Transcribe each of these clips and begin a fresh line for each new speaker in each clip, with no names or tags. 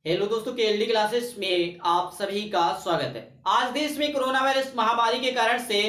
Hello दोस्तों, KLD classes में आप सभी का स्वागत है। आज देश में कोरोना वायरस महामारी के कारण से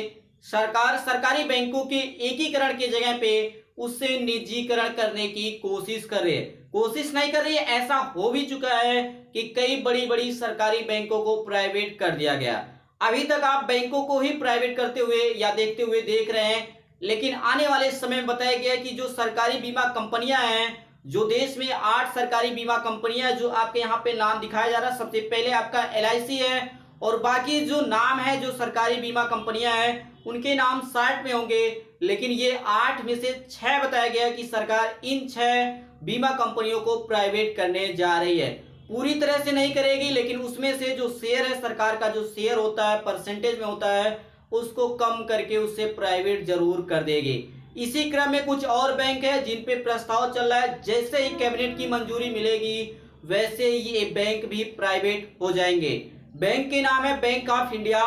सरकार सरकारी बैंकों के एकीकरण की जगह पे उससे निजीकरण करने की कोशिश कर रही है। कोशिश नहीं कर रही है, ऐसा हो भी चुका है कि कई बड़ी बड़ी सरकारी बैंकों को प्राइवेट कर दिया गया। अभी तक आप बैंकों को ही प्राइवेट करते हुए या देखते हुए देख रहे हैं, लेकिन आने वाले समय में बताया गया कि जो सरकारी बीमा कंपनियां हैं, जो देश में 8 सरकारी बीमा कंपनियां जो आपके यहाँ पे नाम दिखाया जा रहा है, सबसे पहले आपका एलआईसी है और बाकी जो नाम है जो सरकारी बीमा कंपनियां हैं उनके नाम 60 में होंगे। लेकिन ये 8 में से 6 बताया गया कि सरकार इन 6 बीमा कंपनियों को प्राइवेट करने जा रही है। पूरी तरह से नहीं करेगी, लेकिन उसमें से जो शेयर है, सरकार का जो शेयर होता है परसेंटेज में होता है, उसको कम करके उससे प्राइवेट जरूर कर देगी। इसी क्रम में कुछ और बैंक है जिन पे प्रस्ताव चल रहा है। जैसे ही कैबिनेट की मंजूरी मिलेगी वैसे ही ये बैंक भी प्राइवेट हो जाएंगे। बैंक के नाम है Bank of India,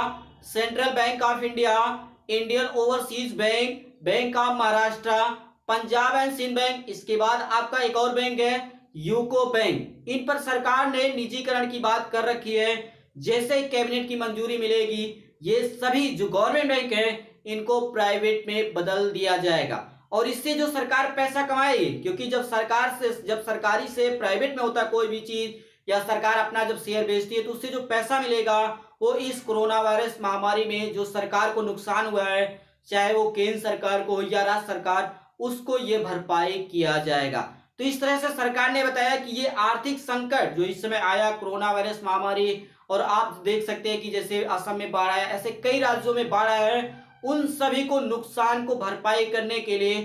Central Bank of India, Indian Overseas Bank, Bank of Maharashtra, Punjab and Sind bank. इसके बाद आपका एक और बैंक है यूको बैंक। इन पर सरकार ने निजीकरण की बात कर रखी है। जैसे ही कैबिनेट की मंजूरी मिलेगी ये सभी जो गवर्नमेंट बैंक है इनको प्राइवेट में बदल दिया जाएगा और इससे जो सरकार पैसा कमाएगी, क्योंकि जब सरकारी से प्राइवेट में होता है कोई भी चीज या सरकार अपना जब शेयर बेचती है तो उससे जो पैसा मिलेगा वो इस कोरोना वायरस महामारी में जो सरकार को नुकसान हुआ है, चाहे वो केंद्र सरकार को या राज्य सरकार, उसको ये भरपाई किया जाएगा। तो इस तरह से सरकार ने बताया कि ये आर्थिक संकट जो इस समय आया कोरोना वायरस महामारी, और आप देख सकते हैं कि जैसे असम में बाढ़ आया, ऐसे कई राज्यों में बाढ़ आया है, उन सभी को नुकसान को भरपाई करने के लिए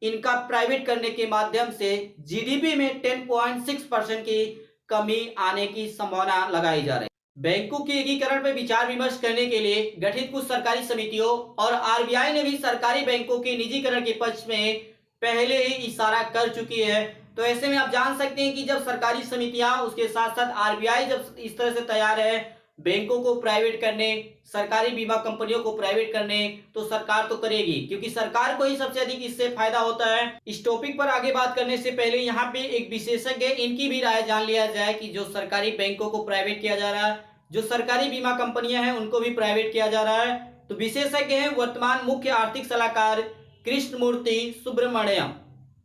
इनका प्राइवेट करने के माध्यम से जीडीपी में 10.6% की कमी आने की संभावना लगाई जा रही है। बैंकों के एकीकरण पर विचार विमर्श करने के लिए गठित कुछ सरकारी समितियों और आरबीआई ने भी सरकारी बैंकों के निजीकरण के पक्ष में पहले ही इशारा कर चुकी है। तो ऐसे में आप जान सकते हैं कि जब सरकारी समितियां उसके साथ साथ आरबीआई जब इस तरह से तैयार है बैंकों को प्राइवेट करने, सरकारी बीमा कंपनियों को प्राइवेट करने, तो सरकार तो करेगी, क्योंकि सरकार को ही सबसे अधिक इससे फायदा होता है। इस टॉपिक पर आगे बात करने से पहले यहाँ पे एक विशेषज्ञ इनकी भी राय जान लिया जाए कि जो सरकारी बैंकों को प्राइवेट किया जा रहा है, जो सरकारी बीमा कंपनियां हैं उनको भी प्राइवेट किया जा रहा है। तो विशेषज्ञ हैं वर्तमान मुख्य आर्थिक सलाहकार कृष्णमूर्ति सुब्रमण्यम।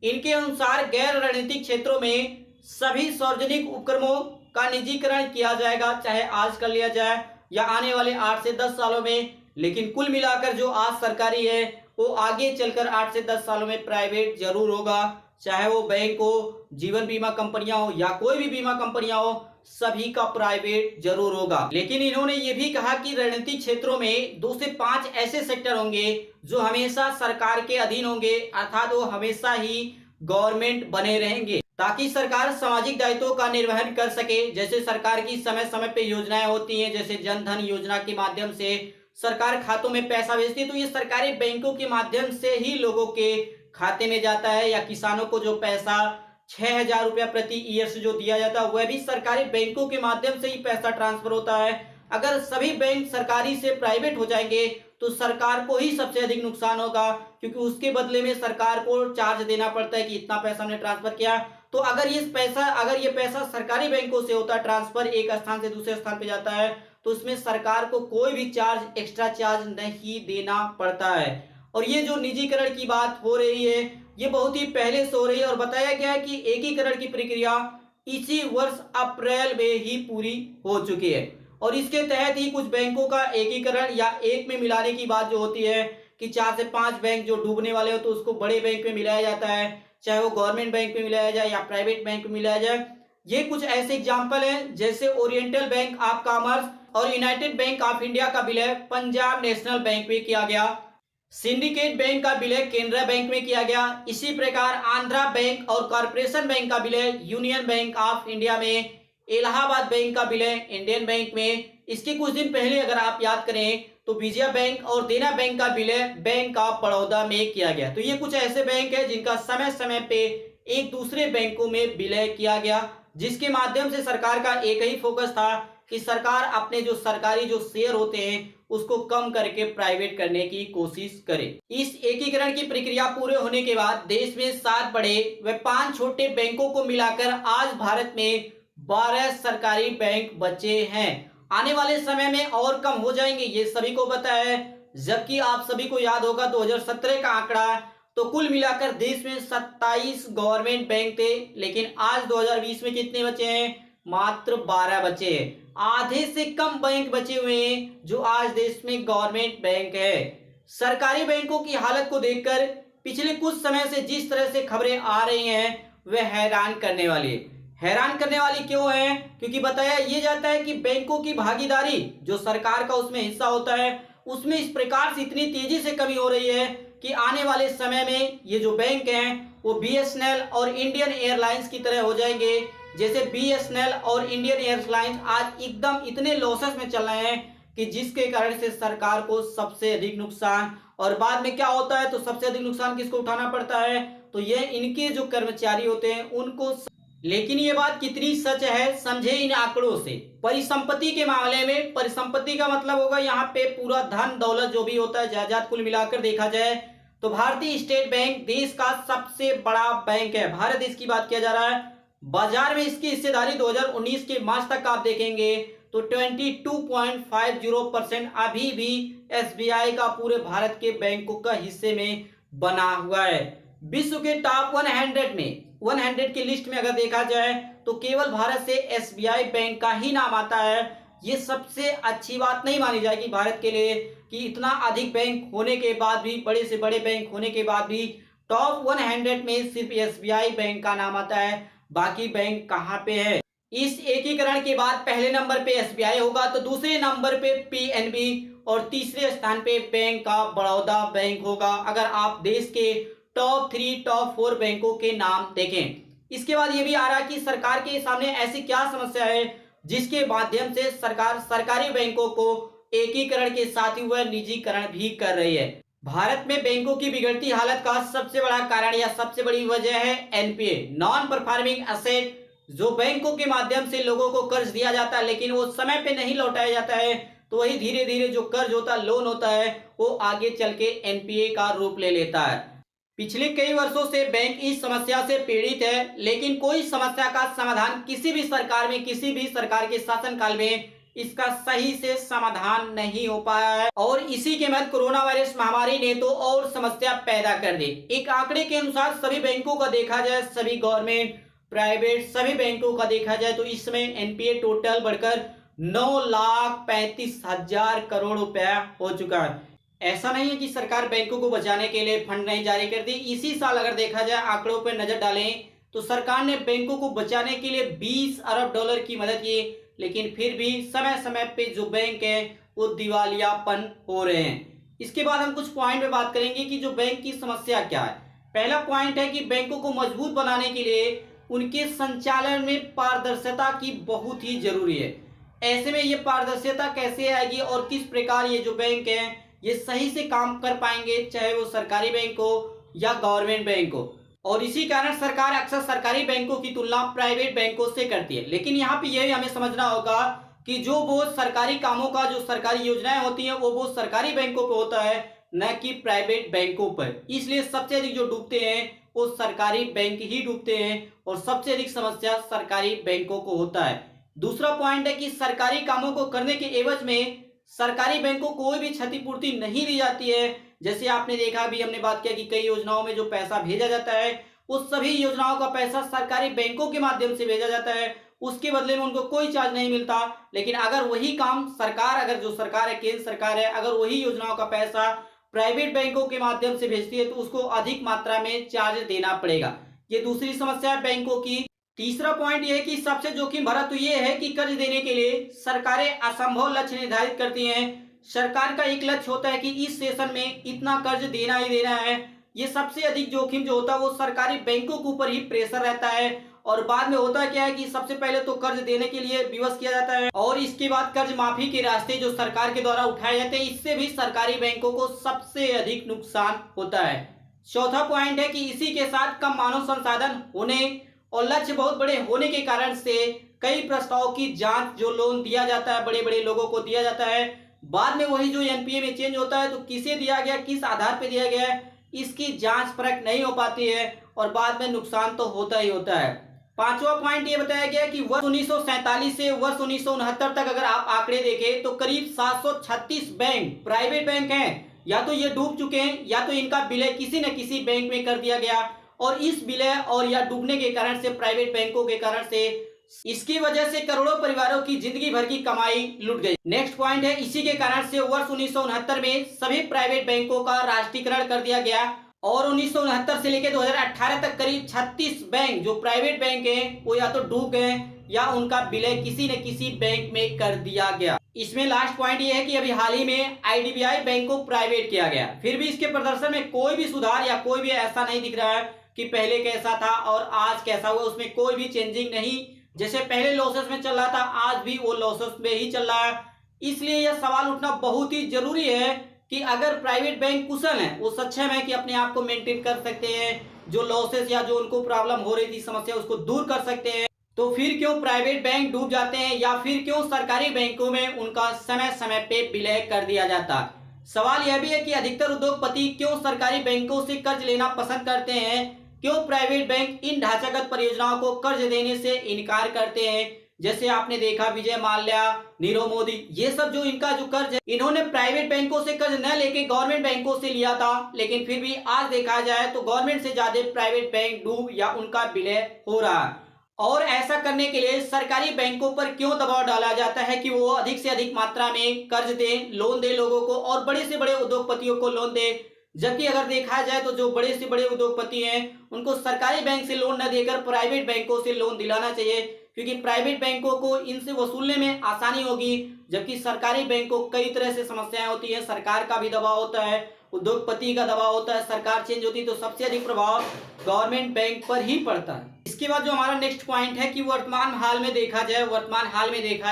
इनके अनुसार गैर रणनीतिक क्षेत्रों में सभी सार्वजनिक उपक्रमों का निजीकरण किया जाएगा, चाहे आज कर लिया जाए या आने वाले 8 से 10 सालों में। लेकिन कुल मिलाकर जो आज सरकारी है वो आगे चलकर 8 से 10 सालों में प्राइवेट जरूर होगा, चाहे वो बैंक हो, जीवन बीमा कंपनियां हो या कोई भी बीमा कंपनियां हो, सभी का प्राइवेट जरूर होगा। लेकिन इन्होंने ये भी कहा कि रणनीतिक क्षेत्रों में 2 से 5 ऐसे सेक्टर होंगे जो हमेशा सरकार के अधीन होंगे, अर्थात वो हमेशा ही गवर्नमेंट बने रहेंगे, ताकि सरकार सामाजिक दायित्वों का निर्वहन कर सके। जैसे सरकार की समय समय पे योजनाएं होती हैं, जैसे जन धन योजना के माध्यम से सरकार खातों में पैसा भेजती है, तो ये सरकारी बैंकों के माध्यम से ही लोगों के खाते में जाता है। या किसानों को जो पैसा 6,000 रुपया प्रति ईयर से जो दिया जाता है वह भी सरकारी बैंकों के माध्यम से ही पैसा ट्रांसफर होता है। अगर सभी बैंक सरकारी से प्राइवेट हो जाएंगे तो सरकार को ही सबसे अधिक नुकसान होगा, क्योंकि उसके बदले में सरकार को चार्ज देना पड़ता है कि इतना पैसा हमने ट्रांसफर किया। तो अगर ये पैसा सरकारी बैंकों से होता है, ट्रांसफर एक स्थान से दूसरे स्थान पे जाता है, तो उसमें सरकार को कोई भी चार्ज, एक्स्ट्रा चार्ज नहीं देना पड़ता है। और ये जो निजीकरण की बात हो रही है ये बहुत ही पहले से हो रही है और बताया गया है कि एकीकरण की प्रक्रिया इसी वर्ष अप्रैल में ही पूरी हो चुकी है। और इसके तहत ही कुछ बैंकों का एकीकरण या एक में मिलाने की बात जो होती है कि 4 से 5 बैंक जो डूबने वाले हो तो उसको बड़े बैंक में मिलाया जाता है, चाहे वो गवर्नमेंट बैंक में मिलाया जाए या प्राइवेट बैंक में मिलाया जाए। ये कुछ ऐसे एग्जाम्पल हैं, जैसे ओरिएंटल बैंक ऑफ कॉमर्स और यूनाइटेड बैंक ऑफ इंडिया का विलय पंजाब नेशनल बैंक में किया गया, सिंडिकेट बैंक का विलय केनरा बैंक में किया गया। इसी प्रकार आंध्रा बैंक और कॉर्पोरेशन बैंक का विलय यूनियन बैंक ऑफ इंडिया में, इलाहाबाद बैंक का विलय इंडियन बैंक में। इसके कुछ दिन पहले अगर आप याद करें तो विजया बैंक और देना बैंक का विलय बैंक ऑफ बड़ौदा में किया गया। तो ये कुछ ऐसे बैंक है जिनका समय समय पे एक दूसरे बैंकों में विलय किया गया, जिसके माध्यम से सरकार का एक ही फोकस था कि सरकार अपने जो सरकारी जो शेयर होते हैं उसको कम करके प्राइवेट करने की कोशिश करे। इस एकीकरण की प्रक्रिया पूरे होने के बाद देश में 7 बड़े व 5 छोटे बैंकों को मिलाकर आज भारत में 12 सरकारी बैंक बचे हैं। आने वाले समय में और कम हो जाएंगे, ये सभी को पता है। जबकि आप सभी को याद होगा 2017 का आंकड़ा, तो कुल मिलाकर देश में 27 गवर्नमेंट बैंक थे, लेकिन आज 2020 में कितने बचे हैं? मात्र 12 बचे हैं। आधे से कम बैंक बचे हुए हैं जो आज देश में गवर्नमेंट बैंक है। सरकारी बैंकों की हालत को देखकर पिछले कुछ समय से जिस तरह से खबरें आ रही हैं वह हैरान करने वाली है। हैरान करने वाली क्यों है? क्योंकि बताया ये जाता है कि बैंकों की भागीदारी जो सरकार का उसमें हिस्सा होता है, उसमें इस प्रकार से इतनी तेजी से कमी हो रही है कि आने वाले समय में ये जो बैंक हैं वो बीएसएनएल और इंडियन एयरलाइंस की तरह हो जाएंगे। जैसे बीएसएनएल और इंडियन एयरलाइंस आज एकदम इतने लॉसेस में चल रहे हैं कि जिसके कारण से सरकार को सबसे अधिक नुकसान, और बाद में क्या होता है तो सबसे अधिक नुकसान किसको उठाना पड़ता है? तो ये इनके जो कर्मचारी होते हैं उनको। लेकिन ये बात कितनी सच है समझे इन आंकड़ों से। परिसंपत्ति के मामले में, परिसंपत्ति का मतलब होगा यहाँ पे पूरा धन दौलत जो भी होता है, जायदाद, कुल मिलाकर देखा जाए तो भारतीय स्टेट बैंक देश का सबसे बड़ा बैंक है। भारत देश की बात किया जा रहा है। बाजार में इसकी हिस्सेदारी 2019 के मार्च तक आप देखेंगे तो 22.50% अभी भी एसबीआई का पूरे भारत के बैंकों का हिस्से में बना हुआ है। विश्व के टॉप 100 की लिस्ट में अगर देखा जाए तो केवल भारत से एसबीआई बैंक का ही नाम आता है। ये सबसे अच्छी बात नहीं मानी जाएगी भारत के लिए कि इतना अधिक बैंक होने के बाद भी, बड़े से बड़े बैंक होने के बाद भी टॉप 100 में सिर्फ एसबीआई बैंक का नाम आता है। बाकी बैंक कहाँ पे है? इस एकीकरण के बाद पहले नंबर पे एसबीआई होगा, तो दूसरे नंबर पे पीएनबी और तीसरे स्थान पे बैंक का बड़ौदा बैंक होगा, अगर आप देश के टॉप 3, टॉप 4 बैंकों के नाम देखें। इसके बाद ये भी आ रहा कि सरकार के सामने ऐसी क्या समस्या है जिसके माध्यम से सरकार सरकारी बैंकों को एकीकरण के साथ ही वह निजीकरण भी कर रही है। भारत में बैंकों की बिगड़ती हालत का सबसे बड़ा कारण या सबसे बड़ी वजह है एनपीए, नॉन परफॉर्मिंग एसेट। जो बैंकों के माध्यम से लोगों को कर्ज दिया जाता है लेकिन वो समय पे नहीं लौटाया जाता है, तो वही धीरे धीरे जो कर्ज होता है, लोन होता है, वो आगे चल के एनपीए का रूप ले लेता है। पिछले कई वर्षों से बैंक इस समस्या से पीड़ित है, लेकिन कोई समस्या का समाधान किसी भी सरकार में, किसी भी सरकार के शासनकाल में इसका सही से समाधान नहीं हो पाया है। और इसी के मध्य कोरोना वायरस महामारी ने तो और समस्या पैदा कर दी। एक आंकड़े के अनुसार सभी बैंकों का देखा जाए, सभी गवर्नमेंट, प्राइवेट सभी बैंकों का देखा जाए तो इस समय एनपीए टोटल बढ़कर 9,35,000 करोड़ रुपया हो चुका है। ऐसा नहीं है कि सरकार बैंकों को बचाने के लिए फंड नहीं जारी करती। इसी साल अगर देखा जाए, आंकड़ों पर नजर डालें तो सरकार ने बैंकों को बचाने के लिए 20 अरब डॉलर की मदद की, लेकिन फिर भी समय समय पे जो बैंक है वो दिवालियापन हो रहे हैं। इसके बाद हम कुछ पॉइंट में बात करेंगे कि जो बैंक की समस्या क्या है। पहला पॉइंट है कि बैंकों को मजबूत बनाने के लिए उनके संचालन में पारदर्शिता की बहुत ही जरूरी है। ऐसे में ये पारदर्शिता कैसे आएगी और किस प्रकार ये जो बैंक है ये सही से काम कर पाएंगे, चाहे वो सरकारी बैंक हो या गवर्नमेंट बैंक हो। और इसी कारण सरकार अक्सर सरकारी बैंकों की तुलना प्राइवेट बैंकों से करती है। लेकिन यहाँ पे यह हमें समझना होगा कि जो बोझ सरकारी कामों का, जो सरकारी योजनाएं होती हैं, वो बोझ सरकारी बैंकों पे होता है, न कि प्राइवेट बैंकों पर। इसलिए सबसे अधिक जो डूबते हैं वो सरकारी बैंक ही डूबते हैं और सबसे अधिक समस्या सरकारी बैंकों को होता है। दूसरा पॉइंट है कि सरकारी कामों को करने के एवज में सरकारी बैंकों को कोई भी क्षतिपूर्ति नहीं दी जाती है। जैसे आपने देखा, अभी हमने बात किया कि कई योजनाओं में जो पैसा भेजा जाता है उस सभी योजनाओं का पैसा सरकारी बैंकों के माध्यम से भेजा जाता है, उसके बदले में उनको कोई चार्ज नहीं मिलता। लेकिन अगर वही काम सरकार, अगर जो सरकार है, केंद्र सरकार है, अगर वही योजनाओं का पैसा प्राइवेट बैंकों के माध्यम से भेजती है तो उसको अधिक मात्रा में चार्ज देना पड़ेगा। ये दूसरी समस्या है बैंकों की। तीसरा पॉइंट यह है कि सबसे जोखिम भरा तो यह है कि कर्ज देने के लिए सरकारें असंभव लक्ष्य निर्धारित करती हैं। सरकार का एक लक्ष्य होता है कि इस सेशन में इतना कर्ज देना ही देना है। ये सबसे अधिक जोखिम जो होता है वो सरकारी बैंकों के ऊपर ही प्रेशर रहता है। और बाद में होता क्या है कि सबसे पहले तो कर्ज देने के लिए विवश किया जाता है और इसके बाद कर्ज माफी के रास्ते जो सरकार के द्वारा उठाए जाते हैं, इससे भी सरकारी बैंकों को सबसे अधिक नुकसान होता है। चौथा पॉइंट है कि इसी के साथ कम मानव संसाधन होने और लक्ष्य बहुत बड़े होने के कारण से कई प्रस्तावों की जांच, जो लोन दिया जाता है बड़े बड़े लोगों को दिया जाता है, बाद में वही जो एनपीए में चेंज होता है तो किसे दिया गया, किस आधार पर दिया गया है, इसकी जांच परख नहीं हो पाती है और बाद में नुकसान तो होता ही होता है। पांचवा पॉइंट ये बताया गया कि वर्ष 1947 से वर्ष 1969 तक अगर आप आंकड़े देखें तो करीब 736 बैंक प्राइवेट बैंक हैं, या तो ये डूब चुके हैं या तो इनका विलय किसी न किसी बैंक में कर दिया गया, और इस विलय और या डूबने के कारण से, प्राइवेट बैंकों के कारण से, इसकी वजह से करोड़ों परिवारों की जिंदगी भर की कमाई लुट गई। नेक्स्ट पॉइंट है, इसी के कारण से वर्ष 1969 में सभी प्राइवेट बैंकों का राष्ट्रीयकरण कर दिया गया, और 1969 से लेकर 2018 तक करीब 36 बैंक जो प्राइवेट बैंक हैं वो या तो डूब गए या उनका विलय किसी न किसी बैंक में कर दिया गया। इसमें लास्ट पॉइंट ये है कि अभी हाल ही में आईडीबीआई बैंक को प्राइवेट किया गया, फिर भी इसके प्रदर्शन में कोई भी सुधार या कोई भी ऐसा नहीं दिख रहा है कि पहले कैसा था और आज कैसा हुआ, उसमें कोई भी चेंजिंग नहीं। जैसे पहले लॉसेस में चल रहा था आज भी वो लॉसेस में ही चल रहा है। इसलिए यह सवाल उठना बहुत ही जरूरी है कि अगर प्राइवेट बैंक कुशल हैं, वो सक्षम है कि अपने आप को मेंटेन कर सकते हैं, जो लॉसेस या जो उनको प्रॉब्लम हो रही थी, समस्या, उसको दूर कर सकते हैं, तो फिर क्यों प्राइवेट बैंक डूब जाते हैं या फिर क्यों सरकारी बैंकों में उनका समय समय पे विलय कर दिया जाता। सवाल यह भी है कि अधिकतर उद्योगपति क्यों सरकारी बैंकों से कर्ज लेना पसंद करते हैं, क्यों प्राइवेट बैंक इन ढांचागत परियोजनाओं को कर्ज देने से इनकार करते हैं। जैसे आपने देखा विजय माल्या, नीरव मोदी, ये सब जो इनका जो कर्ज है, इन्होंने प्राइवेट बैंकों से कर्ज न लेके गवर्नमेंट बैंकों से लिया था, लेकिन फिर भी आज देखा जाए तो गवर्नमेंट से ज्यादा प्राइवेट बैंक डूब या उनका विलय हो रहा है। और ऐसा करने के लिए सरकारी बैंकों पर क्यों दबाव डाला जाता है कि वो अधिक से अधिक मात्रा में कर्ज दें, लोन दे लोगों को, और बड़े से बड़े उद्योगपतियों को लोन दे। जबकि अगर देखा जाए तो जो बड़े से बड़े उद्योगपति हैं उनको सरकारी बैंक से लोन न देकर प्राइवेट बैंकों से लोन दिलाना चाहिए, क्योंकि प्राइवेट बैंकों को इनसे वसूलने में आसानी होगी, जबकि सरकारी बैंक को कई तरह से समस्याएं होती है। सरकार का भी दबाव होता है, उद्योगपति का दबाव होता है, सरकार चेंज होती है तो सबसे अधिक प्रभाव गवर्नमेंट बैंक पर ही पड़ता है। इसके बाद जो हमारा नेक्स्ट पॉइंट है कि वर्तमान हाल में देखा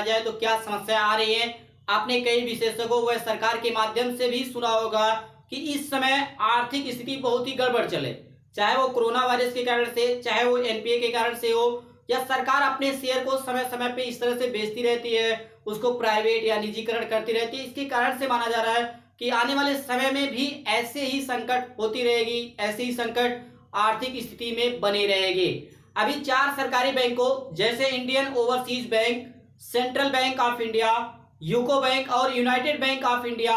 जाए तो क्या समस्या आ रही है। आपने कई विशेषज्ञों व सरकार के माध्यम से भी सुना होगा कि इस समय आर्थिक स्थिति बहुत ही गड़बड़ चले, चाहे वो कोरोना वायरस के कारण से, चाहे वो एनपीए के कारण से हो, या सरकार अपने शेयर को समय समय पे इस तरह से बेचती रहती है, उसको प्राइवेट या निजीकरण करती रहती है। इसके कारण से माना जा रहा है कि आने वाले समय में भी ऐसे ही संकट होती रहेगी, ऐसे ही संकट आर्थिक स्थिति में बनी रहेगी। अभी 4 सरकारी बैंकों जैसे Indian Overseas Bank, Central Bank of India, UCO Bank और United Bank of India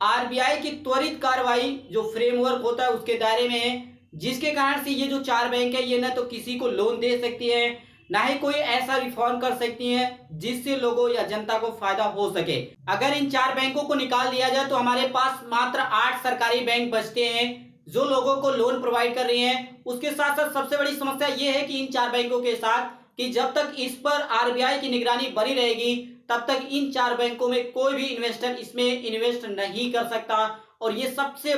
RBI की त्वरित कार्रवाई जो फ्रेमवर्क होता है उसके दायरे में है, जिसके कारण से ये जो 4 बैंक है ये न तो किसी को लोन दे सकती है, ना ही कोई ऐसा रिफॉर्म कर सकती है जिससे लोगों या जनता को फायदा हो सके। अगर इन 4 बैंकों को निकाल दिया जाए तो हमारे पास मात्र 8 सरकारी बैंक बचते हैं जो लोगों को लोन प्रोवाइड कर रही हैं। उसके साथ साथ सबसे बड़ी समस्या ये है कि इन 4 बैंकों के साथ कि जब तक इस पर आरबीआई की निगरानी बनी रहेगी तब तक इन 4 बैंकों में कोई भी इन्वेस्टर इसमें इन्वेस्ट नहीं कर सकता, और ये सबसे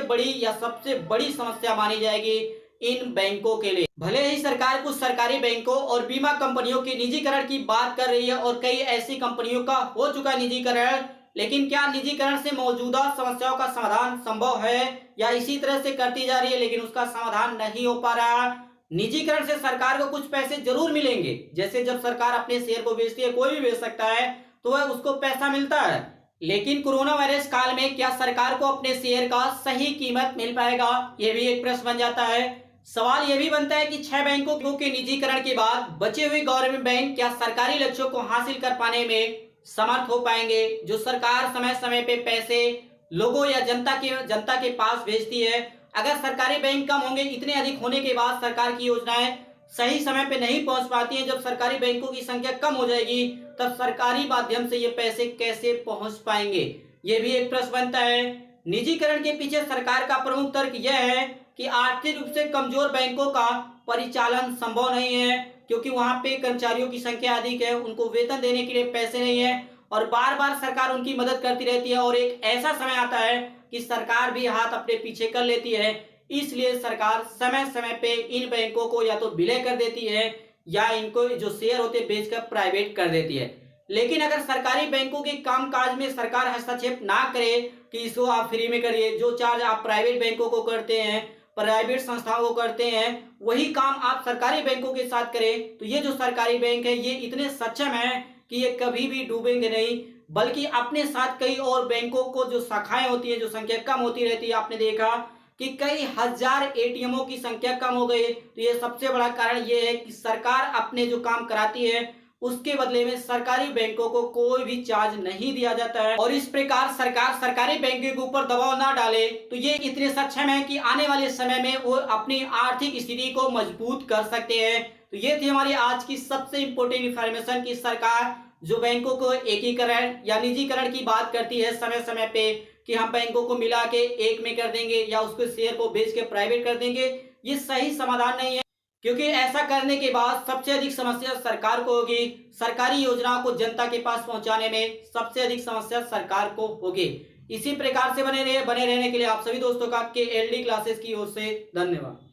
बड़ी समस्या मानी जाएगी इन बैंकों के लिए। भले ही सरकार कुछ सरकारी बैंकों और बीमा कंपनियों के निजीकरण की बात कर रही है और कई ऐसी कंपनियों का हो चुका है निजीकरण, लेकिन क्या निजीकरण से मौजूदा समस्याओं का समाधान संभव है या इसी तरह से करती जा रही है लेकिन उसका समाधान नहीं हो पा रहा। निजीकरण से सरकार को कुछ पैसे जरूर मिलेंगे, जैसे जब सरकार अपने शेयर को बेचती है, कोई भी बेच सकता है तो वह उसको पैसा मिलता है, लेकिन कोरोना वायरस काल में क्या सरकार को अपने शेयर का सही कीमत मिल पाएगा, यह भी एक प्रश्न बन जाता है। सवाल यह भी बनता है कि 6 बैंकों के निजीकरण के बाद बचे हुए गवर्नमेंट बैंक क्या सरकारी लक्ष्यों को हासिल कर पाने में समर्थ हो पाएंगे, जो सरकार समय समय पे पैसे लोगों या जनता के पास भेजती है। अगर सरकारी बैंक कम होंगे, इतने अधिक होने के बाद सरकार की योजनाएं सही समय पे नहीं पहुंच पाती हैं, जब सरकारी बैंकों की संख्या कम हो जाएगी तब सरकारी माध्यम से ये पैसे कैसे पहुंच पाएंगे, ये भी एक प्रश्न बनता है। निजीकरण के पीछे सरकार का प्रमुख तर्क यह है कि आर्थिक रूप से कमजोर बैंकों का परिचालन संभव नहीं है, क्योंकि वहां पे कर्मचारियों की संख्या अधिक है, उनको वेतन देने के लिए पैसे नहीं है और बार बार सरकार उनकी मदद करती रहती है, और एक ऐसा समय आता है कि सरकार भी हाथ अपने पीछे कर लेती है। इसलिए सरकार समय समय पे इन बैंकों को या तो विलय कर देती है या इनको जो शेयर होते बेचकर प्राइवेट कर देती है। लेकिन अगर सरकारी बैंकों के कामकाज में सरकार हस्तक्षेप ना करे कि इसको आप फ्री में करिए, जो चार्ज आप प्राइवेट बैंकों को करते हैं, प्राइवेट संस्थाओं को करते हैं, वही काम आप सरकारी बैंकों के साथ करें, तो ये जो सरकारी बैंक है ये इतने सक्षम है कि ये कभी भी डूबेंगे नहीं, बल्कि अपने साथ कई और बैंकों को जो शाखाएं होती है, जो संख्या कम होती रहती है, आपने देखा कि कई हजार एटीएमओं की संख्या कम हो गई है। तो ये सबसे बड़ा कारण ये है कि सरकार अपने जो काम कराती है उसके बदले में सरकारी बैंकों को कोई भी चार्ज नहीं दिया जाता है, और इस प्रकार सरकार सरकारी बैंकों के ऊपर दबाव ना डाले तो ये इतने सक्षम है कि आने वाले समय में वो अपनी आर्थिक स्थिति को मजबूत कर सकते हैं। तो ये थी हमारी आज की सबसे इंपॉर्टेंट इंफॉर्मेशन कि सरकार जो बैंकों को एकीकरण या निजीकरण की बात करती है समय समय पे कि हम बैंकों को मिला के एक में कर देंगे या उसके शेयर को बेच के प्राइवेट कर देंगे, ये सही समाधान नहीं है। क्योंकि ऐसा करने के बाद सबसे अधिक समस्या सरकार को होगी, सरकारी योजनाओं को जनता के पास पहुंचाने में सबसे अधिक समस्या सरकार को होगी। इसी प्रकार से बने रहने के लिए आप सभी दोस्तों का के एल डी क्लासेस की ओर से धन्यवाद।